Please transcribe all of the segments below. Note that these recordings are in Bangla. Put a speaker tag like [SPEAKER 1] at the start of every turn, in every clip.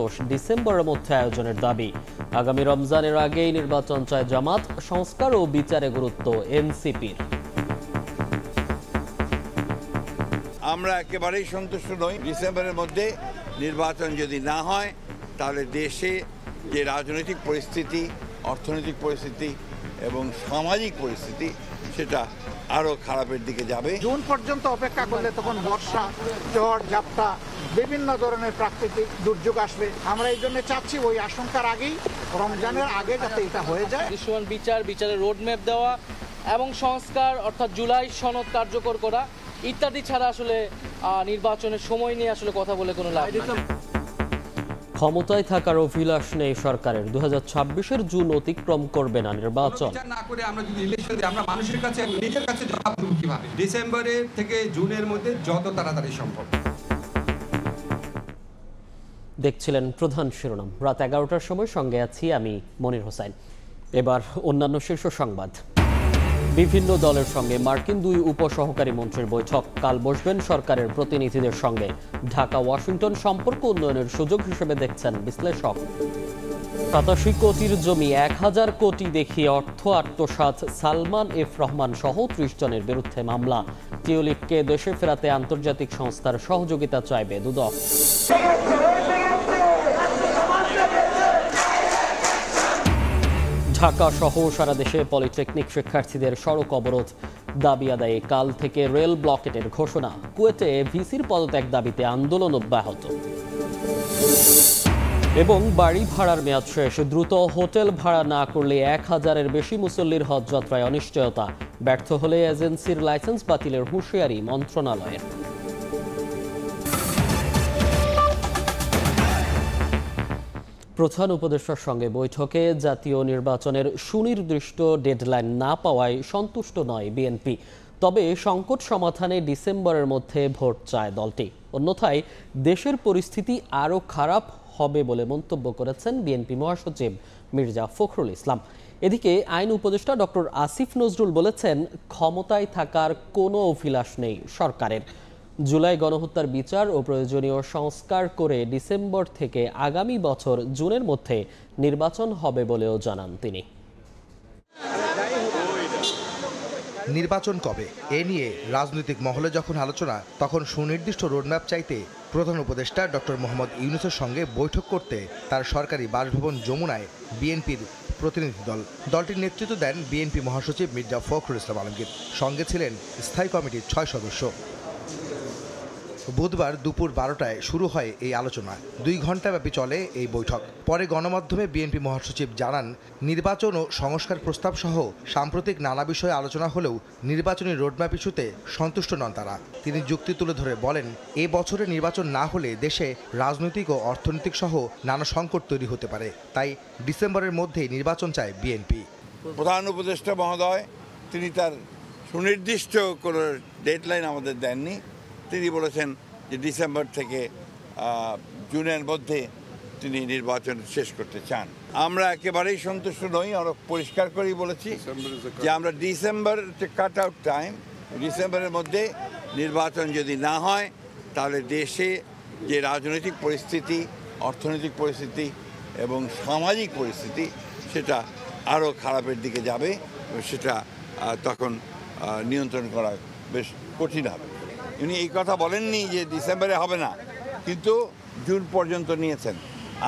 [SPEAKER 1] ডিসেম্বরের মধ্যে আয়োজনের দাবি। আগামী রমজানের আগেই নির্বাচন চায় জামাত। সংস্কার ও বিচারে গুরুত্ব এনসিপির।
[SPEAKER 2] আমরা একেবারেই সন্তুষ্ট নই। ডিসেম্বরের মধ্যে নির্বাচন যদি না হয় তাহলে দেশে যে রাজনৈতিক পরিস্থিতি, অর্থনৈতিক পরিস্থিতি এবং সামাজিক পরিস্থিতি সেটা আরো খারাপের দিকে যাবে।
[SPEAKER 3] জুন পর্যন্ত অপেক্ষা করলে তখন বর্ষা, ঝড়, ঝাপটা, বিভিন্ন ধরনের প্রাকৃতিক দুর্যোগ আসবে। আমরা এই জন্য চাচ্ছি ওই আশঙ্কার আগেই, রমজানের আগে যাতে এটা হয়ে যায়।
[SPEAKER 4] দৃশ্যমান বিচারের রোডম্যাপ দেওয়া এবং সংস্কার অর্থাৎ জুলাই সনদ কার্যকর করা ইত্যাদি ছাড়া আসলে নির্বাচনের সময় নিয়ে আসলে কথা বলে কোনো লাভ নেই।
[SPEAKER 1] ক্ষমতায় থাকার অভিলাষ নেই সরকারের। 2026-এর জুন অতিক্রম করবে না নির্বাচন।
[SPEAKER 5] না করে আমরা যদি ইলেকশন দিই, আমরা মানুষের কাছে নিজের কাছে জবাব দেব কিভাবে? ডিসেম্বরের থেকে জুনের মধ্যে যত তাড়াতাড়ি সম্ভব।
[SPEAKER 1] দেখছিলেন প্রধান শিরোনাম। রাত 11টার সময় সঙ্গে আছি আমি মনির হোসেন। এবার অন্যান্য শীর্ষ সংবাদ। বিভিন্ন দলের সঙ্গে মার্কিন দুই উপসহকারী মন্ত্রীর বৈঠক। কাল বসবেন সরকারের প্রতিনিধিদের সঙ্গে। ঢাকা ওয়াশিংটন সম্পর্ক উন্নয়নের সুযোগ হিসেবে দেখছেন বিশ্লেষক। 87 কোটির জমি 1000 কোটি দেখিয়ে অর্থ আত্মসাৎ সালমান এফ রহমান সহ 30 জনের বিরুদ্ধে মামলা। টিউলিপকে দেশে ফেরাতে আন্তর্জাতিক সংস্থার সহযোগিতা চাইবে দুদক। ঢাকা সহ সারা দেশে পলিটেকনিক শিক্ষার্থীদের সড়ক অবরোধ। দাবি আদায়ে কাল থেকে রেল ব্লকেটের ঘোষণা। কুয়েটে ভিসির পদত্যাগ দাবিতে আন্দোলন অব্যাহত। এবং বাড়ি ভাড়ার মেয়াদ শেষ। দ্রুত হোটেল ভাড়া না করলে 1000-এর বেশি মুসল্লির হজ যাত্রায় অনিশ্চয়তা। ব্যর্থ হলে এজেন্সির লাইসেন্স বাতিলের হুঁশিয়ারি মন্ত্রণালয়ের। প্রধান উপদেষ্টার সঙ্গে বৈঠকে জাতীয় নির্বাচনের সুনির্দিষ্ট ডেডলাইন না পাওয়ায় সন্তুষ্ট নয় বিএনপি। তবে সংকট সমাধানে ডিসেম্বরের মধ্যে ভোট চায় দলটি। অন্যথায় দেশের পরিস্থিতি আরও খারাপ হবে বলে মন্তব্য করেছেন বিএনপি মহাসচিব মির্জা ফখরুল ইসলাম। এদিকে আইন উপদেষ্টা ডক্টর আসিফ নজরুল বলেছেন, ক্ষমতায় থাকার কোনো অভিলাষ নেই সরকারের। জুলাই গণহত্যার বিচার ও প্রয়োজনীয় সংস্কার করে ডিসেম্বর থেকে আগামী বছর জুনের মধ্যে নির্বাচন হবে বলেও জানান তিনি।
[SPEAKER 6] নির্বাচন কবে এ নিয়ে রাজনৈতিক মহলে যখন আলোচনা, তখন সুনির্দিষ্ট রোডম্যাপ চাইতে প্রধান উপদেষ্টা ডক্টর মোহাম্মদ ইউনূসের সঙ্গে বৈঠক করতে তার সরকারি বাসভবন যমুনায় বিএনপির প্রতিনিধি দল। দলটির নেতৃত্ব দেন বিএনপি মহাসচিব মির্জা ফখরুল ইসলাম আলমগীর। সঙ্গে ছিলেন স্থায়ী কমিটির 6 সদস্য। বুধবার দুপুর 12টায় শুরু হয় এই আলোচনা। 2 ঘণ্টাব্যাপী চলে এই বৈঠক। পরে গণমাধ্যমে বিএনপি মহাসচিব জানান, নির্বাচন ও সংস্কার প্রস্তাব সহ সাম্প্রতিক নানা বিষয়ে আলোচনা হলেও নির্বাচনী রোডম্যাপ ইস্যুতে সন্তুষ্ট নন তারা। তিনি যুক্তি তুলে ধরে বলেন, এ বছরে নির্বাচন না হলে দেশে রাজনৈতিক ও অর্থনৈতিক সহ নানা সংকট তৈরি হতে পারে। তাই ডিসেম্বরের মধ্যেই নির্বাচন চায় বিএনপি।
[SPEAKER 2] প্রধান উপদেষ্টা মহোদয় তিনি তার সুনির্দিষ্ট কোনো ডেডলাইন আমাদের দেননি। তিনি বলেছেন যে ডিসেম্বর থেকে জুনের মধ্যে তিনি নির্বাচন শেষ করতে চান। আমরা একেবারেই সন্তুষ্ট নই। আমরা পরিষ্কার করেই বলেছি যে আমরা ডিসেম্বর কাট আউট টাইম, ডিসেম্বরের মধ্যে নির্বাচন যদি না হয় তাহলে দেশে যে রাজনৈতিক পরিস্থিতি, অর্থনৈতিক পরিস্থিতি এবং সামাজিক পরিস্থিতি সেটা আরও খারাপের দিকে যাবে। সেটা তখন নিয়ন্ত্রণ করা বেশ কঠিন হবে। উনি এই কথা বলেননি যে ডিসেম্বরে হবে না, কিন্তু জুন পর্যন্ত নিয়েছেন।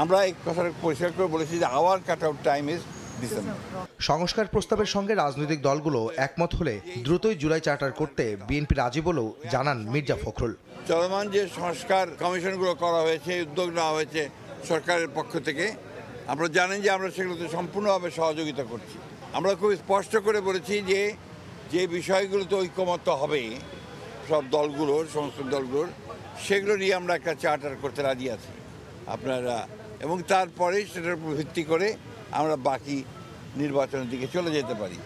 [SPEAKER 2] আমরা এই কথাটা পরিষ্কার করে বলেছি যে hour cut out time is December.
[SPEAKER 6] সংস্কার প্রস্তাবের সঙ্গে রাজনৈতিক দলগুলো একমত হলে দ্রুতই জুলাই চার্টার করতে বিএনপি রাজি বলেও জানান মির্জা ফখরুল।
[SPEAKER 2] চলমান যে সংস্কার কমিশনগুলো করা হয়েছে, উদ্যোগ নেওয়া হয়েছে সরকারের পক্ষ থেকে, আমরা জানেন যে আমরা সেগুলোতে সম্পূর্ণভাবে সহযোগিতা করছি। আমরা খুব স্পষ্ট করে বলেছি যে যে বিষয়গুলোতে ঐকমত্য হবে সব দলগুলোর, সমস্ত দলগুলোর, সেগুলো নিয়ে আমরা একটা চার্টার করতে রাজি আছি আপনারা, এবং তারপরে সেটার উপর ভিত্তি করে আমরা বাকি নির্বাচনের দিকে চলে যেতে পারি।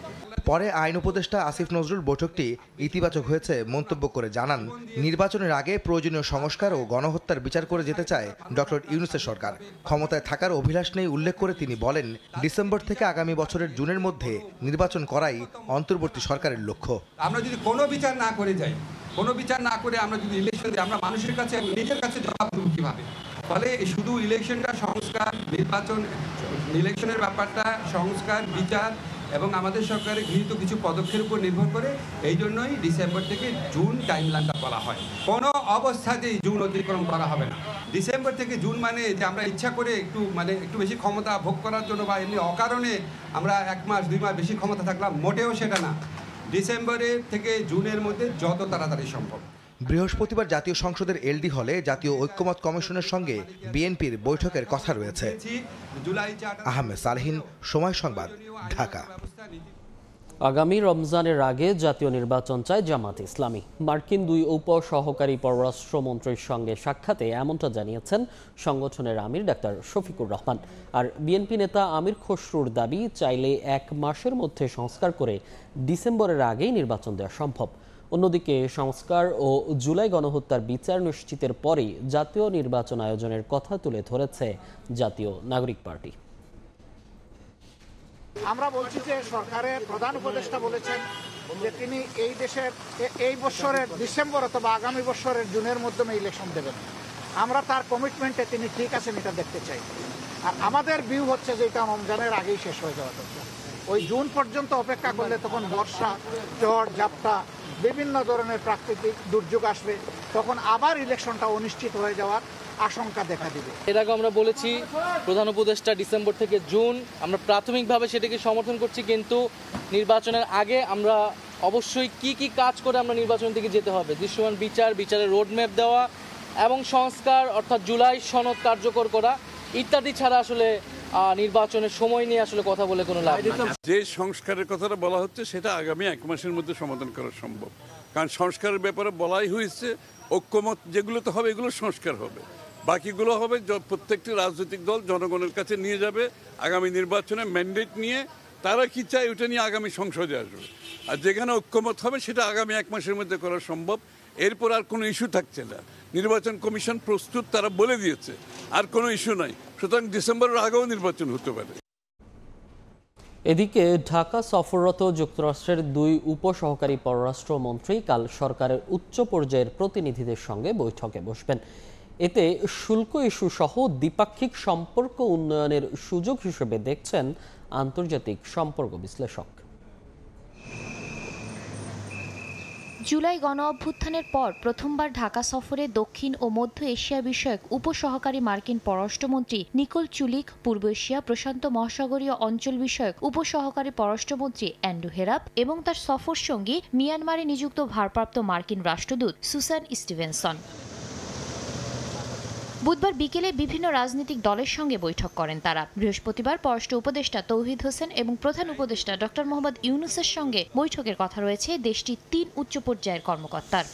[SPEAKER 6] পরে আইন উপদেষ্টা আসিফ নজরুল বৈঠকটি ইতিবাচক হয়েছে মন্তব্য করে জানান, নির্বাচনের আগে প্রয়োজনীয় সংস্কার ও গণহত্যার বিচার করে যেতে চায় ডক্টর ইউনূসের সরকার। ক্ষমতায় থাকার অভিলাষ নেই উল্লেখ করে তিনি বলেন, ডিসেম্বর থেকে আগামী বছরের জুনের মধ্যে নির্বাচন করাই অন্তর্বর্তী সরকারের লক্ষ্য।
[SPEAKER 5] আমরা যদি কোনো বিচার না করে যাই, কোনো বিচার না করে আমরা যদি ইলেকশন দিই, আমরা মানুষের কাছে নিজের কাছে জবাব দেব কিভাবে? ফলে শুধু ইলেকশনটা সংস্কার, ইলেকশনের ব্যাপারটা সংস্কার, বিচার এবং আমাদের সরকারের গৃহীত কিছু পদক্ষেপের উপর নির্ভর করে। এই জন্যই ডিসেম্বর থেকে জুন টাইমলাইনটা বলা হয়। কোনো অবস্থাতেই জুন অতিক্রম করা হবে না। ডিসেম্বর থেকে জুন মানে যে আমরা ইচ্ছা করে একটু বেশি ক্ষমতা ভোগ করার জন্য বা এমনি অকারণে আমরা 1 মাস 2 মাস বেশি ক্ষমতা থাকলাম, মোটেও সেটা না। ডিসেম্বরের থেকে জুনের মধ্যে যত তাড়াতাড়ি সম্ভব।
[SPEAKER 6] বৃহস্পতিবার জাতীয় সংসদের এলডি হলে জাতীয় ঐক্যমত কমিশনের সঙ্গে বিএনপির বৈঠকের কথা রয়েছে। আহমেদ সালেহীন, সময় সংবাদ, ঢাকা।
[SPEAKER 1] আগামী রমজানের আগে জাতীয় নির্বাচন চায় জামাত ইসলামী। মার্কিন 2 উপসহকারী পররাষ্ট্রমন্ত্রীর সঙ্গে সাক্ষাতে এমনটা জানিয়েছেন সংগঠনের আমির ডাক্তার শফিকুর রহমান। আর বিএনপি নেতা আমির খসরুর দাবি, চাইলে 1 মাসের মধ্যে সংস্কার করে ডিসেম্বরের আগেই নির্বাচন দেওয়া সম্ভব। অন্যদিকে সংস্কার ও জুলাই গণহত্যার বিচার নিশ্চিতের পরেই জাতীয় নির্বাচন আয়োজনের কথা তুলে ধরেছে জাতীয় নাগরিক পার্টি।
[SPEAKER 3] আমরা বলছি যে সরকারের প্রধান উপদেষ্টা বলেছেন যে তিনি এই বছরের ডিসেম্বর অথবা আগামী বছরের জুনের মাধ্যমে ইলেকশন দেবেন। আমরা তার কমিটমেন্টে তিনি ঠিক আছেন এটা দেখতে চাই। আর আমাদের ভিউ হচ্ছে যে এটা রমজানের আগেই শেষ হয়ে যাওয়া দরকার। ওই জুন পর্যন্ত অপেক্ষা করলে তখন বর্ষা, ঝড়, ঝাপটা, বিভিন্ন ধরনের প্রাকৃতিক দুর্যোগ আসবে, তখন আবার ইলেকশনটা অনিশ্চিত হয়ে যাওয়ার আশঙ্কা দেখা দিবে।
[SPEAKER 4] এর আগে আমরা বলেছি প্রধান উপদেষ্টা ডিসেম্বর থেকে জুন, আমরা প্রাথমিকভাবে সেটাকে সমর্থন করছি, কিন্তু নির্বাচনের আগে আমরা অবশ্যই কি কাজ করে আমরা নির্বাচনের দিকে যেতে হবে, দৃশ্যমান বিচারের রোডম্যাপ দেওয়া এবং সংস্কার অর্থাৎ জুলাই সনদ কার্যকর করা ইত্যাদি ছাড়া আসলে নির্বাচনের সময় নিয়ে আসলে কথা বলে কোনো লাভ নেই।
[SPEAKER 7] যে সংস্কারের কথাটা বলা হচ্ছে সেটা আগামী 1 মাসের মধ্যে সমাধান করা সম্ভব। কারণ সংস্কারের ব্যাপারে বলাই হয়েছে ঐক্যমত যেগুলোতে হবে এগুলো সংস্কার হবে, বাকিগুলো হবে প্রত্যেকটি রাজনৈতিক দল জনগণের কাছে নিয়ে যাবে আগামী নির্বাচনে ম্যান্ডেট নিয়ে, তারা কি চায় ওটা নিয়ে আগামী সংসদে আসবে। আর যেখানে ঐক্যমত হবে সেটা আগামী 1 মাসের মধ্যে করা সম্ভব। এরপর আর কোনো ইস্যু থাকছে না। নির্বাচন কমিশন প্রস্তুত, তারা বলে দিয়েছে, আর কোনো ইস্যু নাই। সুতরাং ডিসেম্বরের আগেও নির্বাচন হতে পারে।
[SPEAKER 1] এদিকে ঢাকা সফররত যুক্তরাষ্ট্রের 2 উপসহকারী পররাষ্ট্রমন্ত্রী কাল সরকারের উচ্চ পর্যায়ের প্রতিনিধিদের সঙ্গে বৈঠকে বসবেন। এতে শুল্ক ইস্যু সহ দ্বিপাক্ষিক সম্পর্ক উন্নয়নের সুযোগ হিসেবে দেখছেন আন্তর্জাতিক সম্পর্ক বিশ্লেষক।
[SPEAKER 8] জুলাই গণঅভ্যুত্থানের পর প্রথমবার ঢাকা সফরে দক্ষিণ ও মধ্য এশিয়া বিষয়ক উপসহকারী মার্কিন পররাষ্ট্রমন্ত্রী নিকোল চুলিক, পূর্ব এশিয়া প্রশান্ত মহাসাগরীয় অঞ্চল বিষয়ক উপসহকারী পররাষ্ট্রমন্ত্রী অ্যান্ড্রু হেরাপ এবং তার সফর সঙ্গী মিয়ানমারে নিযুক্ত ভারপ্রাপ্ত মার্কিন রাষ্ট্রদূত সুসান স্টিভেনসন। বুধবার বিকেলে বিভিন্ন রাজনৈতিক দলের সঙ্গে বৈঠক করেন তারা। বৃহস্পতিবার পররাষ্ট্র উপদেষ্টা তৌহিদ হোসেন এবং প্রধান উপদেষ্টা ডক্টর মোহাম্মদ ইউনূসের সঙ্গে বৈঠকের কথা রয়েছে দেশটির 3 উচ্চ পর্যায়ের কর্মকর্তার।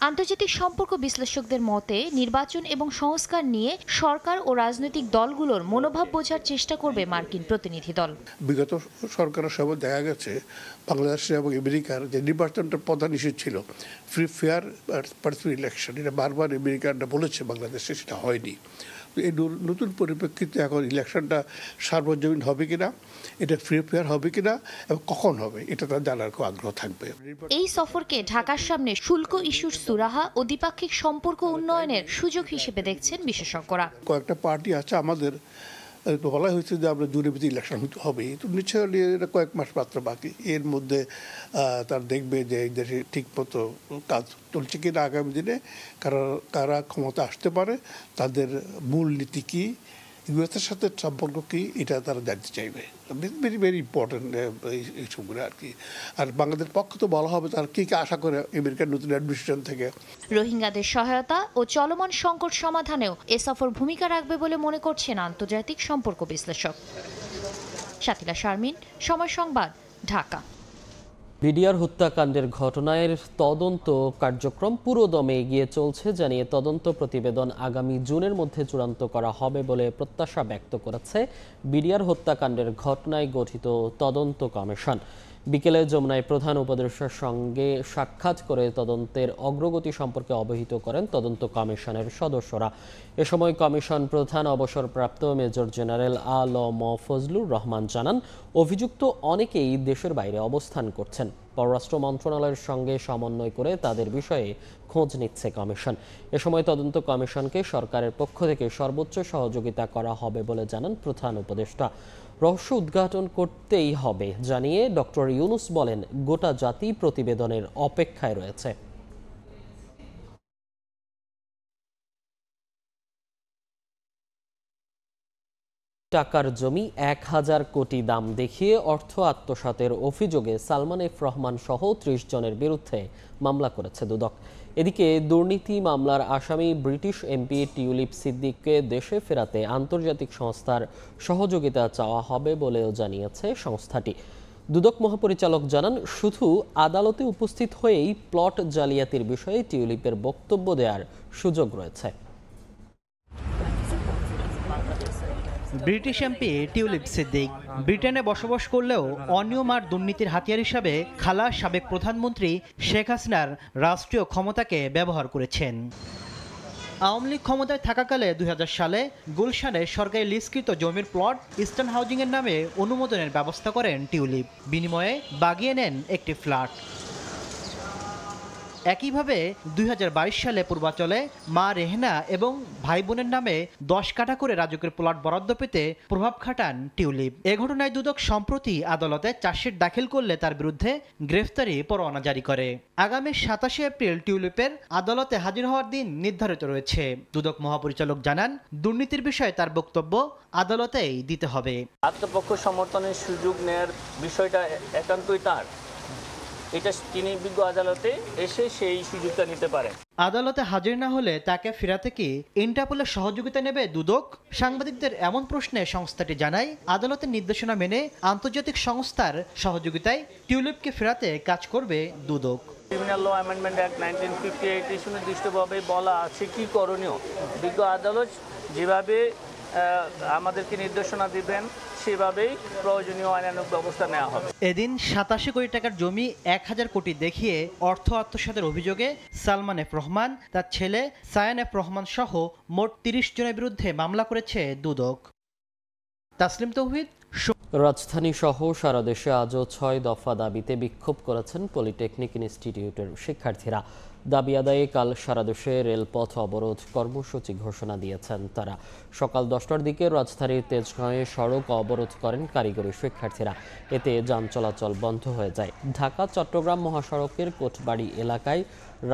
[SPEAKER 8] আন্তর্জাতিক সম্পর্ক বিশ্লেষকদের মতে নির্বাচন এবং সংস্কার নিয়ে সরকার ও রাজনৈতিক দলগুলোর মনোভাব বোঝার চেষ্টা করবে মার্কিন প্রতিনিধি দল।
[SPEAKER 9] বিগত সরকারের সময় দেখা গেছে বাংলাদেশ এবং আমেরিকার যে নির্বাচনটা প্রধান ইস্যু ছিল ফ্রি ফেয়ার পার্টিসিপেট ইলেকশন, এটা বারবার আমেরিকানরা বলেছে বাংলাদেশে, সেটা হয়নি। এই নতুন পরিপ্রেক্ষিতে এখন ইলেকশনটা সার্বজনীন হবে কিনা, এটা ফ্রি ফেয়ার হবে কিনা এবং কখন হবে, এটা তার জানার খুব আগ্রহ থাকবে।
[SPEAKER 8] এই সফরকে ঢাকার সামনে শুল্ক ইস্যুর সুরাহা ও দ্বিপাক্ষিক সম্পর্ক উন্নয়নের সুযোগ হিসেবে দেখছেন বিশেষজ্ঞরা।
[SPEAKER 9] কয়েকটা পার্টি আছে আমাদের, বলা হয়েছে যে আমরা জুনের ভিতরে ইলেকশন হবে, তো নিশ্চয়ই এটা কয়েক মাস মাত্র বাকি। এর মধ্যে তারা দেখবে যে এই দেশে ঠিক মতো কাজ চলছে কিনা, আগামী দিনে কারা ক্ষমতা আসতে পারে, তাদের মূলনীতি কী, ইউএসের সাথে সম্পর্ক কী, এটা তারা জানতে চাইবে। ভেরি ভেরি ইম্পর্টেন্ট এই সবগুলো আর কি। আর বাংলাদেশের পক্ষ তো বলা হবে তারা কী কী আশা করে আমেরিকার নতুন অ্যাডমিনিস্ট্রেশন থেকে।
[SPEAKER 8] রোহিঙ্গাদের সহায়তা ও চলমান সংকট সমাধানেও এ সফর ভূমিকা রাখবে বলে মনে করছেন আন্তর্জাতিক সম্পর্ক বিশ্লেষক। শাকিলা শারমিন, সময় সংবাদ, ঢাকা।
[SPEAKER 1] বিডিআর হত্যাকাণ্ডের ঘটনার তদন্ত কার্যক্রম পুরোদমে এগিয়ে চলছে জানিয়ে তদন্ত প্রতিবেদন আগামী জুনের মধ্যে চূড়ান্ত করা হবে বলে প্রত্যাশা ব্যক্ত করেছে বিডিআর হত্যাকাণ্ডের ঘটনায় গঠিত তদন্ত কমিশন। বিকেলে যমুনায় প্রধান উপদেষ্টার সঙ্গে সাক্ষাৎ করে তদন্তের অগ্রগতি সম্পর্কে অবহিত করেন তদন্ত কমিশনের সদস্যরা। এ সময় কমিশন প্রধান অবসরপ্রাপ্ত মেজর জেনারেল আ ল ম ফজলুর রহমান জানান, অভিযুক্ত অনেকেই দেশের বাইরে অবস্থান করছেন। পররাষ্ট্র মন্ত্রণালয়ের সঙ্গে সমন্বয় করে তাদের বিষয়ে খোঁজ নিচ্ছে কমিশন। এ সময় তদন্ত কমিশনকে সরকারের পক্ষ থেকে সর্বোচ্চ সহযোগিতা করা হবে বলে জানান প্রধান উপদেষ্টা। রহস্য উদ্ঘাটন করতেই হবে জানিয়ে ডক্টর ইউনূস বলেন, গোটা জাতি প্রতিবেদনের অপেক্ষায় রয়েছে। টাকার জমি ১,০০০ কোটি দাম দেখিয়ে অর্থ আত্মসাতের অভিযোগে সালমান এফ রহমান সহ ৩০ জনের বিরুদ্ধে মামলা করেছে দুদক। এদিকে দুর্নীতি মামলার আসামি ব্রিটিশ এমপি টিউলিপ সিদ্দিককে দেশে ফেরাতে আন্তর্জাতিক সংস্থার সহযোগিতা চাওয়া হবে বলেও জানিয়েছে সংস্থাটি। দুদক মহাপরিচালক জানান, শুধু আদালতে উপস্থিত হয়েই প্লট জালিয়াতির বিষয়ে টিউলিপের বক্তব্য দেওয়ার সুযোগ রয়েছে।
[SPEAKER 10] ব্রিটিশ এমপি টিউলিপ সিদ্দিক ব্রিটেনে বসবাস করলেও অনিয়ম আর দুর্নীতির হাতিয়ার হিসাবে খালা সাবেক প্রধানমন্ত্রী শেখ হাসিনার রাষ্ট্রীয় ক্ষমতাকে ব্যবহার করেছেন। আওয়ামী লীগ ক্ষমতায় থাকাকালে ২০০০ সালে গুলশানে সরকারি লিজকৃত জমির প্লট ইস্টার্ন হাউজিংয়ের নামে অনুমোদনের ব্যবস্থা করেন টিউলিপ। বিনিময়ে বাগিয়ে নেন একটি ফ্ল্যাট। একইভাবে ২০২২ সালে পূর্বাচলে মা রেহেনা এবং ভাই বোনের নামে ১০ কাঠা করে রাজুকের প্লট বরাদ্দ পেতে প্রভাব খাটান টিউলিপ। এ ঘটনায় দুদক সম্প্রতি আদালতে চার্জশিট দাখিল করলে তার বিরুদ্ধে গ্রেফতারি পরোয়ানা জারি করে। আগামী ২৭শে এপ্রিল টিউলিপের আদালতে হাজির হওয়ার দিন নির্ধারিত রয়েছে। দুদক মহাপরিচালক জানান, দুর্নীতির বিষয়ে তার বক্তব্য আদালতেই দিতে হবে।
[SPEAKER 11] আত্মপক্ষ সমর্থনের সুযোগ নেয়ার বিষয়টা একান্তই তার, এটা তিনি বিজ্ঞ আদালতে এসে সেই সুযোগটা নিতে পারেন।
[SPEAKER 10] আদালতে হাজির না হলে তাকে ফেরাতে কি ইন্টারপোলের সহযোগিতা নেবে দুদক? সাংবাদিকদের এমন প্রশ্নে সংস্থাটি জানায়, আদালতের নির্দেশনা মেনে আন্তর্জাতিক সংস্থার সহযোগিতায় টিউলিপকে ফেরাতে কাজ করবে দুদক।
[SPEAKER 11] ক্রিমিনাল ল অ্যামেন্ডমেন্ট অ্যাক্ট 1958 সুনির্দিষ্টভাবে বলা আছে কি করণীয়। বিজ্ঞ আদালত যেভাবে আমাদেরকে নির্দেশনা দিবেন সেভাবেই প্রয়োজনীয় আইনানুগ ব্যবস্থা নেওয়া হবে।
[SPEAKER 10] এদিন ৮৭ কোটি টাকার জমি ১,০০০ কোটি দেখিয়ে অর্থ আত্মসাতের অভিযোগে সালমান এফ রহমান, তার ছেলে সায়ান এফ রহমান সহ মোট ৩০ জনের বিরুদ্ধে মামলা করেছে দুদক। তাসলিম তৌহিদ।
[SPEAKER 1] রাজধানী সহ সারা দেশে আজও ৬ দফা দাবিতে বিক্ষোভ করেছেন পলিটেকনিক ইনস্টিটিউটের শিক্ষার্থীরা। দাবি আদায়ে কাল সারা দেশে রেলপথ অবরোধ কর্মসূচি ঘোষণা দিয়েছেন তারা। সকাল ১০টার দিকে রাজধানীর তেজগাঁয়ে সড়ক অবরোধ করেন কারিগরি শিক্ষার্থীরা। এতে যান চলাচল বন্ধ হয়ে যায়। ঢাকা চট্টগ্রাম মহাসড়কের কোটবাড়ি এলাকায়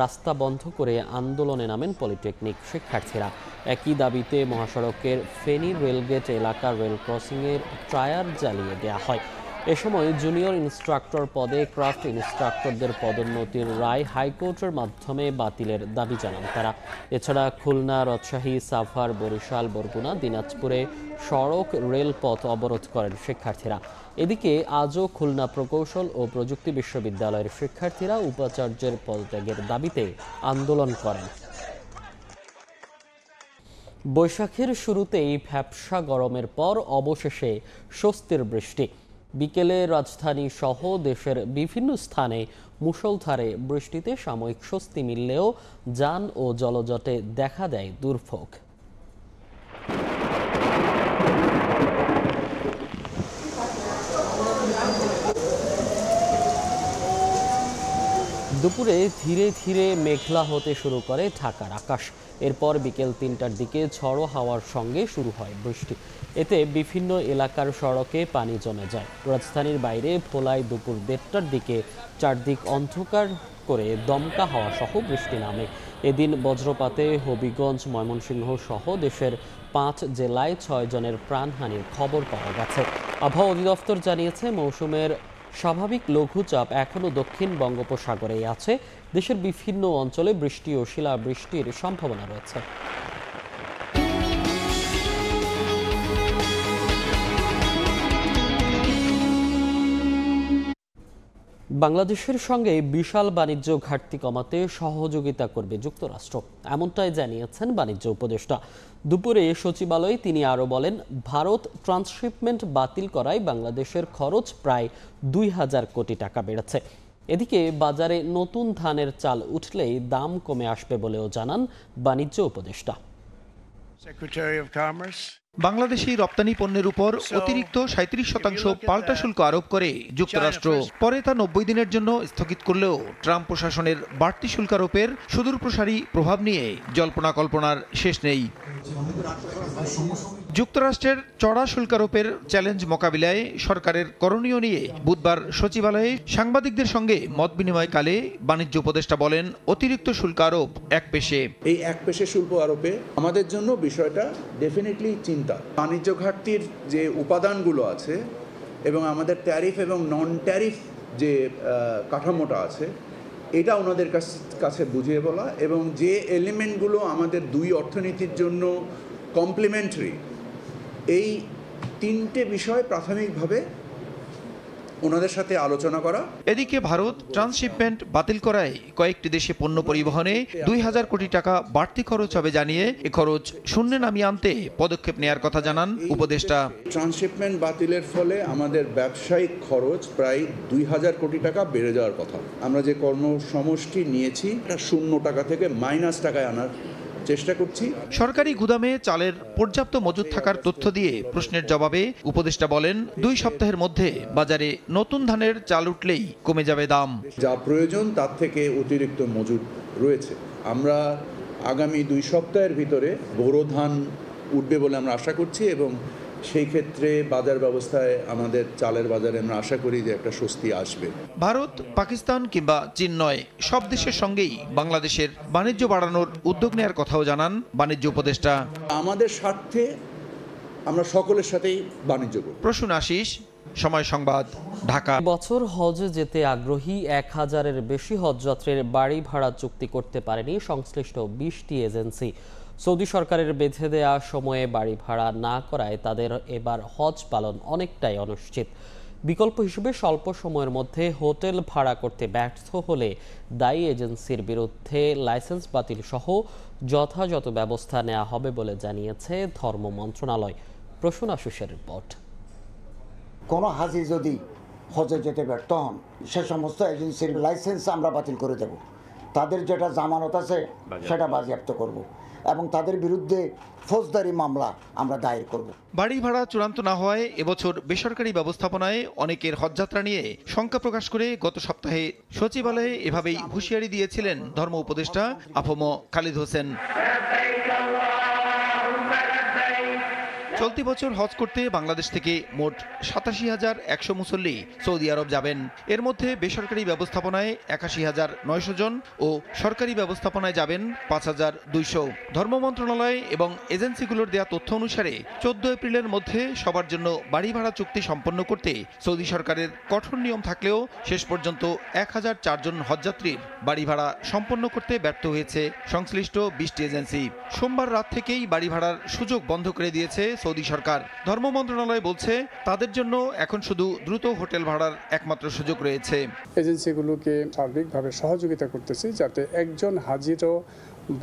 [SPEAKER 1] রাস্তা বন্ধ করে আন্দোলনে নামেন পলিটেকনিক শিক্ষার্থীরা। একই দাবিতে মহাসড়কের ফেনী রেলগেট এলাকার রেল ক্রসিংয়ের টায়ার জ্বালিয়ে দেওয়া হয়। এ সময় জুনিয়র ইন্সট্রাক্টর পদে ক্রাফট ইন্সট্রাক্টরদের পদোন্নতির রায় হাইকোর্টের মাধ্যমে বাতিলের দাবি জানান তারা। এছাড়া খুলনা, রাজশাহী, সাভার, বরিশাল, বরগুনা, দিনাজপুরে সড়ক রেলপথ অবরোধ করেন শিক্ষার্থীরা। এদিকে আজও খুলনা প্রকৌশল ও প্রযুক্তি বিশ্ববিদ্যালয়ের শিক্ষার্থীরা উপাচার্যের পদত্যাগের দাবিতে আন্দোলন করেন। বৈশাখের শুরুতেই ভ্যাপসা গরমের পর অবশেষে স্বস্তির বৃষ্টি। বিকেলে রাজধানী সহ দেশের বিভিন্ন স্থানে মুষলধারে বৃষ্টিতে সাময়িক স্বস্তি মিললেও যান ও জলজটে দেখা দেয় দুর্ভোগ। দুপুরে ধীরে ধীরে মেঘলা হতে শুরু করে ঢাকার আকাশ। এরপর বিকেল ৩টার দিকে ঝড়ো হাওয়ার সঙ্গে শুরু হয় বৃষ্টি। এতে বিভিন্ন এলাকার সড়কে পানি জমে যায়। রাজধানীর বাইরে ভোলায় দুপুর ১:৩০টার দিকে চারদিক অন্ধকার করে দমকা হাওয়া সহ বৃষ্টি নামে। এদিন বজ্রপাতে হবিগঞ্জ, ময়মনসিংহ সহ দেশের ৫ জেলায় ৬ জনের প্রাণহানির খবর পাওয়া গেছে। আবহাওয়া অধিদপ্তর জানিয়েছে, মৌসুমের স্বাভাবিক লঘুচাপ এখনও দক্ষিণ বঙ্গোপসাগরেই আছে। দেশের বিভিন্ন অঞ্চলে বৃষ্টি ও শিলাবৃষ্টির সম্ভাবনা রয়েছে। বাংলাদেশের সঙ্গে বিশাল বাণিজ্য ঘাটতি কমাতে সহযোগিতা করবে যুক্তরাষ্ট্র, এমনটাই জানিয়েছেন বাণিজ্য উপদেষ্টা। দুপুরে সচিবালয়ে তিনি আরও বলেন, ভারত ট্রান্সশিপমেন্ট বাতিল করায় বাংলাদেশের খরচ প্রায় ২,০০০ কোটি টাকা বেড়েছে। এদিকে বাজারে নতুন ধানের চাল উঠলেই দাম কমে আসবে বলেও জানান বাণিজ্য উপদেষ্টা।
[SPEAKER 6] বাংলাদেশি রপ্তানি পণ্যের উপর অতিরিক্ত 37% পাল্টা শুল্ক আরোপ করে যুক্তরাষ্ট্র। পরে তা 90 দিনের জন্য স্থগিত করলেও ট্রাম্প প্রশাসনের বাড়তি শুল্ক আরোপের সুদূরপ্রসারী প্রভাব নিয়ে জল্পনা কল্পনার শেষ নেই। যুক্তরাষ্ট্রের চড়া শুল্ক আরোপের চ্যালেঞ্জ মোকাবিলায় সরকারের করণীয় নিয়ে বুধবার সচিবালয়ে সাংবাদিকদের সঙ্গে মত বিনিময়কালে বাণিজ্য উপদেষ্টা বলেন, অতিরিক্ত শুল্ক আরোপ একপেশে।
[SPEAKER 12] এই একপেশে শুল্ক আরোপে আমাদের জন্য বিষয়টা ডেফিনেটলি চিন্তা। বাণিজ্য ঘাটতির যে উপাদানগুলো আছে এবং আমাদের ট্যারিফ এবং নন ট্যারিফ যে কাঠামোটা আছে, এটা ওনাদের কাছে বুঝিয়ে বলা এবং যে এলিমেন্টগুলো আমাদের দুই অর্থনীতির জন্য কমপ্লিমেন্টারি, এই তিনটে বিষয় প্রাথমিকভাবে ওনাদের সাথে আলোচনা করা।
[SPEAKER 6] এদিকে ভারত ট্রান্সশিপমেন্ট বাতিল করায় কয়েকটি দেশে পণ্য পরিবহনে 2000 কোটি টাকা বাড়তি খরচ হবে জানিয়ে এ খরচ শূন্যে নামিয়ে আনতে পদক্ষেপ নেওয়ার কথা জানান উপদেষ্টা।
[SPEAKER 12] ট্রান্সশিপমেন্ট বাতিলের ফলে আমাদের ব্যবসায়িক খরচ প্রায় 2000 কোটি টাকা বেড়ে যাওয়ার কথা। আমরা যে কর্মসমষ্টি নিয়েছি এটা 0 টাকা থেকে মাইনাস টাকায় আনার চেষ্টা করছি।
[SPEAKER 6] সরকারি গুদামে চালের পর্যাপ্ত মজুদ থাকার তথ্য দিয়ে প্রশ্নের জবাবে উপদেষ্টা বলেন, 2 সপ্তাহের মধ্যে বাজারে নতুন ধানের চাল উঠলেই কমে যাবে দাম।
[SPEAKER 12] যা প্রয়োজন তার থেকে অতিরিক্ত মজুদ রয়েছে। আমরা আগামী 2 সপ্তাহের ভিতরে বোরো ধান উঠবে বলে আমরা আশা করছি এবং সেই ক্ষেত্রে বাজার ব্যবস্থায় আমাদের চালের বাজারে আমরা আশা করি যে একটা স্বস্তি আসবে।
[SPEAKER 6] ভারত, পাকিস্তান কিংবা চীন নয়, সব দেশের সঙ্গেই বাংলাদেশের বাণিজ্য বাড়ানোর উদ্যোগ নেওয়ার কথাও জানান বাণিজ্য উপদেষ্টা।
[SPEAKER 12] আমাদের স্বার্থে আমরা সকলের সাথেই বাণিজ্য করব।
[SPEAKER 6] প্রসূন আশিস, সময় সংবাদ, ঢাকা।
[SPEAKER 1] বছর হজে যেতে আগ্রহী 1000-এর বেশি হজযাত্রীর বাড়ি ভাড়া চুক্তি করতে পারেনি সংশ্লিষ্ট 20টি এজেন্সি। সৌদি সরকারের বেঁধে দেয়া সময়ে বাড়ি ভাড়া না করায় তাদের এবার হজ পালন অনেকটাই অনিশ্চিত। বিকল্প হিসেবে স্বল্প সময়ের মধ্যে হোটেল ভাড়া করতে ব্যর্থ হলে দায়ী এজেন্সির বিরুদ্ধে লাইসেন্স বাতিল সহ যথাযথ ব্যবস্থা নেওয়া হবে বলে জানিয়েছে ধর্ম মন্ত্রণালয়। প্রসূন আশিসের রিপোর্ট।
[SPEAKER 13] কোনো হাজি যদি হজে যেতে ব্যর্থ হন, সে সমস্ত এজেন্সির লাইসেন্স আমরা বাতিল করে দেব। তাদের যেটা জামানত আছে সেটা বাজেয়াপ্ত করব এবং তাদের বিরুদ্ধে ফৌজদারি মামলা আমরা দায়ের করব।
[SPEAKER 6] বাড়ি ভাড়া চূড়ান্ত না হওয়ায় এবছর বেসরকারি ব্যবস্থাপনায় অনেকের হজযাত্রা নিয়ে শঙ্কা প্রকাশ করে গত সপ্তাহে সচিবালয়ে এভাবেই হুঁশিয়ারি দিয়েছিলেন ধর্ম উপদেষ্টা আফম খালিদ হোসেন। চলতি বছর হজ করতে বাংলাদেশ থেকে মোট 87,100 মুসল্লি সৌদি আরব যাবেন। এর মধ্যে বেসরকারি ব্যবস্থাপনায় 81,900 জন ও সরকারি ব্যবস্থাপনায় যাবেন 5,200। ধর্ম মন্ত্রণালয় এবং এজেন্সিগুলোর দেয়া তথ্য অনুসারে 14 এপ্রিলের মধ্যে সবার জন্য বাড়ি ভাড়া চুক্তি সম্পন্ন করতে সৌদি সরকারের কঠোর নিয়ম থাকলেও শেষ পর্যন্ত 1004 জন হজযাত্রীর বাড়ি ভাড়া সম্পন্ন করতে ব্যর্থ হয়েছে সংশ্লিষ্ট 20টি এজেন্সি। সোমবার রাত থেকেই বাড়ি ভাড়ার সুযোগ বন্ধ করে দিয়েছে সৌদি সরকার। ধর্ম মন্ত্রণালয় বলছে তাদের জন্য এখন শুধু দ্রুত হোটেল ভাড়ার একমাত্র সুযোগ রয়েছে।
[SPEAKER 14] এজেন্সিগুলোকে সার্বিকভাবে সহযোগিতা করতেছি যাতে একজন হাজিরও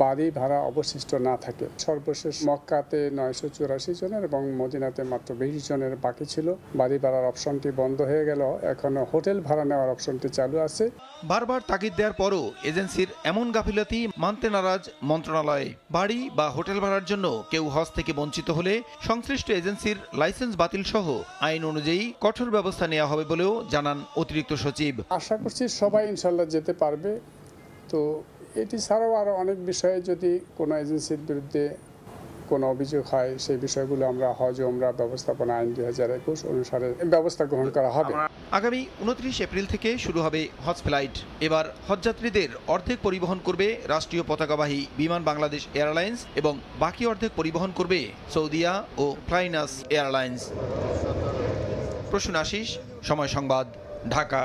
[SPEAKER 14] বাড়ি ভাড়া অবশিষ্ট না থাকে। সর্বশেষ মক্কাতে 984 জনের এবং মদিনাতে মাত্র 20 জনের বাকি ছিল। বাড়ি ভাড়ার অপশনটি বন্ধ হয়ে গেল, এখনো হোটেল ভাড়া নেওয়ার অপশনটি চালু আছে।
[SPEAKER 6] বারবার তাগিদ দেওয়ার পরও এজেন্সির এমন গাফিলতি মানতে নারাজ মন্ত্রণালয়। বাড়ি বা হোটেল ভাড়ার জন্য কেউ হজ থেকে বঞ্চিত হলে সংশ্লিষ্ট এজেন্সির লাইসেন্স বাতিল সহ আইন অনুযায়ী কঠোর ব্যবস্থা নেওয়া হবে বলেও জানান অতিরিক্ত সচিব।
[SPEAKER 14] আশা করছি সবাই ইনশাল্লাহ যেতে পারবে। তো এটি ছাড়াও আরও অনেক বিষয়ে যদি কোনো এজেন্সির বিরুদ্ধে কোনো অভিযোগ হয় সেই বিষয়গুলো আমরা হজ ও উমরা ব্যবস্থাপনা আইন 2021 অনুসারে ব্যবস্থা গ্রহণ করা হবে।
[SPEAKER 6] আগামী 29 এপ্রিল থেকে শুরু হবে হজ ফ্লাইট। এবার হজযাত্রীদের অর্ধেক পরিবহন করবে রাষ্ট্রীয় পতাকাবাহী বিমান বাংলাদেশ এয়ারলাইন্স এবং বাকি অর্ধেক পরিবহন করবে সৌদিয়া ও ফ্লাইনাস এয়ারলাইন্স। প্রসূন আশিস, সময় সংবাদ, ঢাকা।